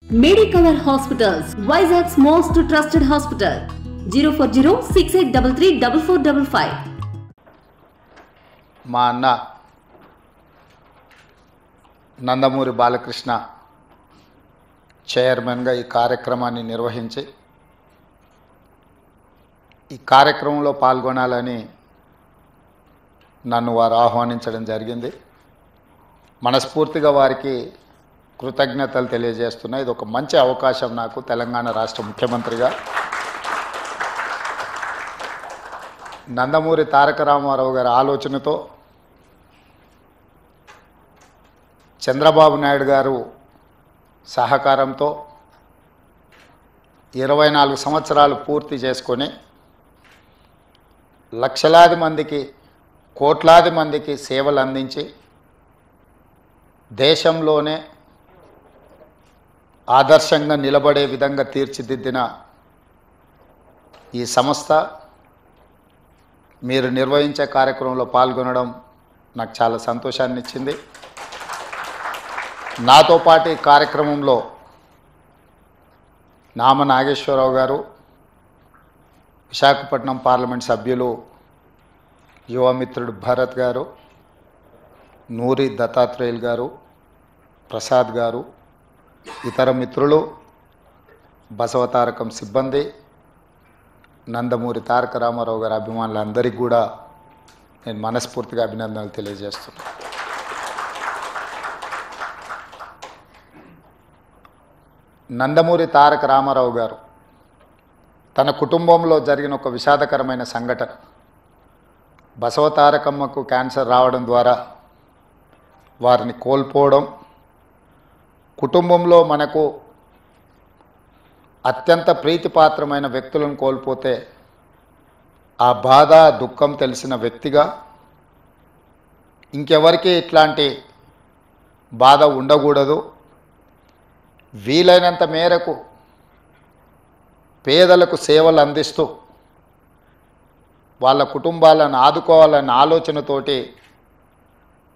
Medicover Hospitals, Vizag's most trusted hospital. 040-6833-4455. మా అన్న నందమూరి బాలకృష్ణ చైర్మన్గా ఈ కార్యక్రమాన్ని నిర్వహించి ఈ కార్యక్రమంలో పాల్గొనాలని నన్ను వారు ఆహ్వానించడం జరిగింది. మనస్ఫూర్తిగా వారికి కృతజ్ఞతలు తెలియజేస్తున్నా. ఇది ఒక మంచి అవకాశం నాకు తెలంగాణ రాష్ట్ర ముఖ్యమంత్రిగా. నందమూరి తారక రామారావు గారి ఆలోచనతో చంద్రబాబు నాయుడు గారు సహకారంతో 24 సంవత్సరాలు పూర్తి చేసుకొని లక్షలాది మందికి కోట్లాది మందికి సేవలు అందించి దేశంలోనే ఆదర్శంగా నిలబడే విధంగా తీర్చిదిద్దిన ఈ సంస్థ మీరు నిర్వహించే కార్యక్రమంలో పాల్గొనడం నాకు చాలా సంతోషాన్ని ఇచ్చింది. నాతో పాటు ఈ కార్యక్రమంలో నామ నాగేశ్వరరావు గారు, విశాఖపట్నం పార్లమెంట్ సభ్యులు యువమిత్రుడు భరత్ గారు, నూరి దత్తాత్రేయులు గారు, ప్రసాద్ గారు, ఇతర మిత్రులు, బసవతారకం సిబ్బంది, నందమూరి తారక రామారావు గారి అభిమానులందరికీ కూడా నేను మనస్ఫూర్తిగా అభినందనలు తెలియజేస్తున్నాను. నందమూరి తారక రామారావు గారు తన కుటుంబంలో జరిగిన ఒక విషాదకరమైన సంఘటన, బసవతారకమ్మకు క్యాన్సర్ రావడం ద్వారా వారిని కోల్పోవడం, కుటుంబంలో మనకు అత్యంత ప్రీతిపాత్రమైన వ్యక్తులను కోల్పోతే ఆ బాధ దుఃఖం తెలిసిన వ్యక్తిగా ఇంకెవరికి ఇట్లాంటి బాధ ఉండకూడదు, వీలైనంత మేరకు పేదలకు సేవలు అందిస్తూ వాళ్ళ కుటుంబాలను ఆదుకోవాలన్న ఆలోచనతోటి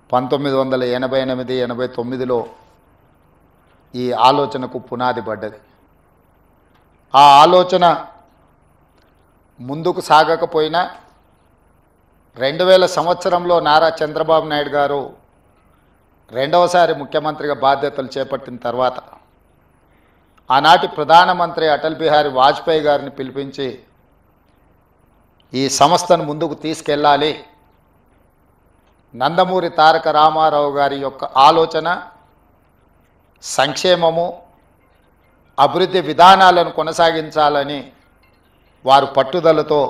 1988-89లో ఈ ఆలోచనకు పునాది పడ్డది. ఆ ఆలోచన ముందుకు సాగకపోయినా 2000 సంవత్సరంలో నారా చంద్రబాబు నాయుడు గారు రెండవసారి ముఖ్యమంత్రిగా బాధ్యతలు చేపట్టిన తర్వాత ఆనాటి ప్రధానమంత్రి అటల్ బిహారీ వాజ్పేయి గారిని పిలిపించి ఈ సంస్థను ముందుకు తీసుకెళ్ళాలి, నందమూరి తారక రామారావు గారి యొక్క ఆలోచన సంక్షేమము అభివృద్ధి విధానాలను కొనసాగించాలని వారు పట్టుదలతో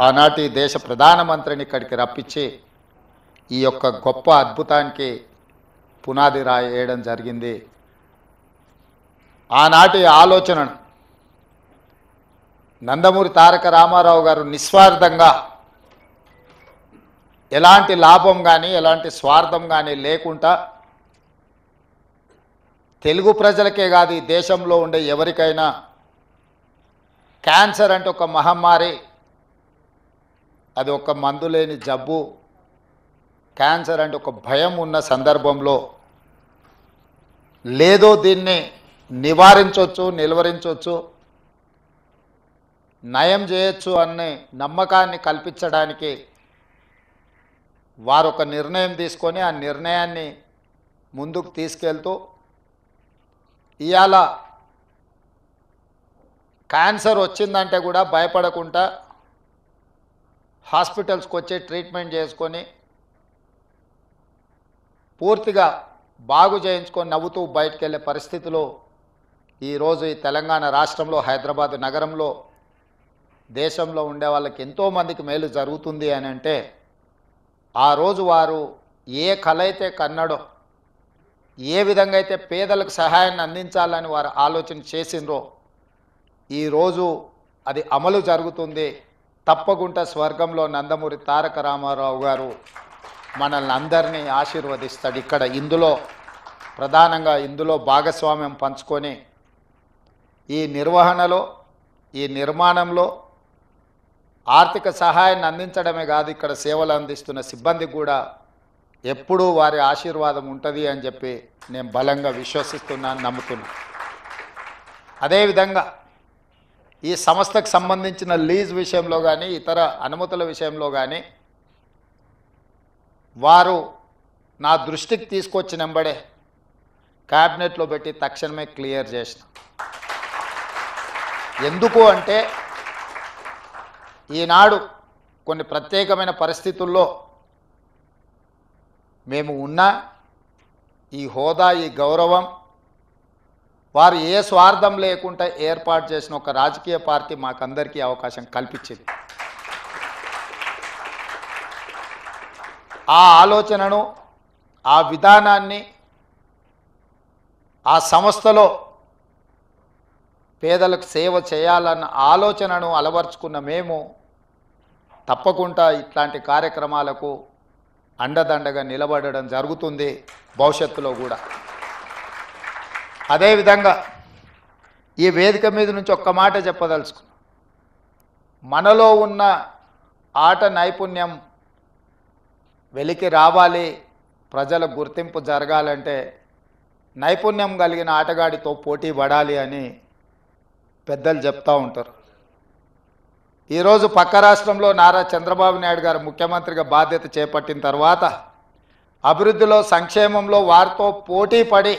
ఆనాటి దేశ ప్రధానమంత్రిని ఇక్కడికి రప్పించి ఈ యొక్క గొప్ప అద్భుతానికి పునాది రాయడం జరిగింది. ఆనాటి ఆలోచనను నందమూరి తారక రామారావు గారు నిస్వార్థంగా ఎలాంటి లాభం కానీ ఎలాంటి స్వార్థం కానీ లేకుండా తెలుగు ప్రజలకే కాదు ఈ దేశంలో ఉండే ఎవరికైనా క్యాన్సర్ అంటే ఒక మహమ్మారి, అది ఒక మందు లేని జబ్బు, క్యాన్సర్ అంటే ఒక భయం ఉన్న సందర్భంలో లేదో దీన్ని నివారించవచ్చు, నిలువరించవచ్చు, నయం చేయొచ్చు అనే నమ్మకాన్ని కల్పించడానికి వారు ఒక నిర్ణయం తీసుకొని ఆ నిర్ణయాన్ని ముందుకు తీసుకెళ్తూ ఇవాళ క్యాన్సర్ వచ్చిందంటే కూడా భయపడకుండా హాస్పిటల్స్కి వచ్చి ట్రీట్మెంట్ చేసుకొని పూర్తిగా బాగు చేయించుకొని నవ్వుతూ బయటకు వెళ్ళే పరిస్థితిలో ఈరోజు ఈ తెలంగాణ రాష్ట్రంలో హైదరాబాద్ నగరంలో దేశంలో ఉండే వాళ్ళకి ఎంతోమందికి మేలు జరుగుతుంది అని అంటే ఆ రోజు వారు ఏ కళ అయితే కన్నాడో, ఏ విధంగా అయితే పేదలకు సహాయాన్ని అందించాలని వారు ఆలోచన చేసిండ్రో ఈరోజు అది అమలు జరుగుతుంది. తప్పకుండా స్వర్గంలో నందమూరి తారక రామారావు గారు మనల్ని అందరినీ ఆశీర్వదిస్తాడు. ఇక్కడ ఇందులో ప్రధానంగా ఇందులో భాగస్వామ్యం పంచుకొని ఈ నిర్వహణలో ఈ నిర్మాణంలో ఆర్థిక సహాయాన్ని అందించడమే కాదు, ఇక్కడ సేవలు అందిస్తున్న సిబ్బందికి కూడా ఎప్పుడూ వారి ఆశీర్వాదం ఉంటుంది అని చెప్పి నేను బలంగా విశ్వసిస్తున్నాను, నమ్ముతున్నాను. అదేవిధంగా ఈ సంస్థకు సంబంధించిన లీజ్ విషయంలో కానీ ఇతర అనుమతుల విషయంలో కానీ వారు నా దృష్టికి తీసుకొచ్చినంబడే క్యాబినెట్లో పెట్టి తక్షణమే క్లియర్ చేసిన. ఎందుకు అంటే ఈనాడు కొన్ని ప్రత్యేకమైన పరిస్థితుల్లో మేము ఉన్న ఈ హోదా, ఈ గౌరవం వారు ఏ స్వార్థం లేకుండా ఏర్పాటు చేసిన ఒక రాజకీయ పార్టీ మాకందరికీ అవకాశం కల్పించింది. ఆ ఆలోచనను, ఆ విధానాన్ని ఆ సంస్థలో పేదలకు సేవ చేయాలన్న ఆలోచనను అలవర్చుకున్న మేము తప్పకుండా ఇట్లాంటి కార్యక్రమాలకు అండదండగా నిలబడడం జరుగుతుంది భవిష్యత్తులో కూడా. అదేవిధంగా ఈ వేదిక మీద నుంచి ఒక్క మాట చెప్పదలుచుకున్నాం. మనలో ఉన్న ఆట నైపుణ్యం వెలికి రావాలి, ప్రజల గుర్తింపు జరగాలంటే నైపుణ్యం కలిగిన ఆటగాడితో పోటీ పడాలి అని పెద్దలు చెప్తూ ఉంటారు. ఈరోజు పక్క రాష్ట్రంలో నారా చంద్రబాబు నాయుడు గారు ముఖ్యమంత్రిగా బాధ్యత చేపట్టిన తర్వాత అభివృద్ధిలో, సంక్షేమంలో వారితో పోటీ పడి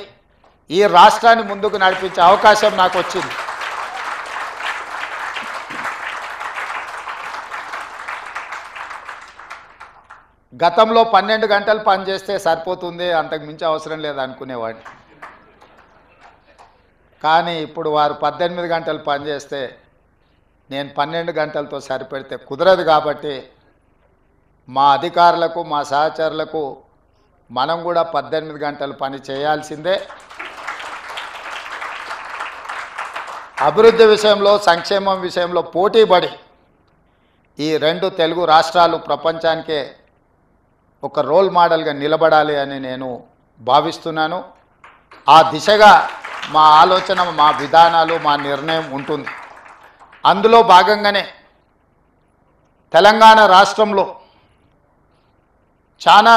ఈ రాష్ట్రాన్ని ముందుకు నడిపించే అవకాశం నాకు వచ్చింది. గతంలో 12 గంటలు పనిచేస్తే సరిపోతుంది, అంతకు మించి అవసరం లేదు అనుకునేవాడిని. కానీ ఇప్పుడు వారు 18 గంటలు పనిచేస్తే నేను 12 గంటలతో సరిపెడితే కుదరదు. కాబట్టి మా అధికారులకు, మా సహచరులకు మనం కూడా 18 గంటలు పని చేయాల్సిందే. అభివృద్ధి విషయంలో, సంక్షేమం విషయంలో పోటీపడి ఈ 2 తెలుగు రాష్ట్రాలు ప్రపంచానికే ఒక రోల్ మోడల్గా నిలబడాలి అని నేను భావిస్తున్నాను. ఆ దిశగా మా ఆలోచన, మా విధానాలు, మా నిర్ణయం ఉంటుంది. అందులో భాగంగానే తెలంగాణ రాష్ట్రంలో చాలా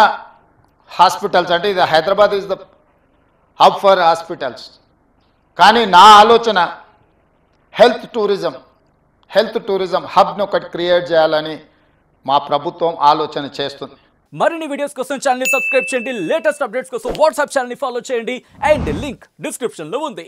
హాస్పిటల్స్, అంటే ఇది Hyderabad is the hub for hospitals, కానీ నా ఆలోచన హెల్త్ టూరిజం హబ్ను ఒకటి క్రియేట్ చేయాలని మా ప్రభుత్వం ఆలోచన చేస్తుంది. మరిన్ని వీడియోస్ కోసం ఛానల్ ని సబ్స్క్రైబ్ చేయండి, లేటెస్ట్ అప్డేట్స్ కోసం వాట్సాప్ ఛానల్ ని ఫాలో చేయండి, అండ్ లింక్ డిస్క్రిప్షన్ లో ఉంది.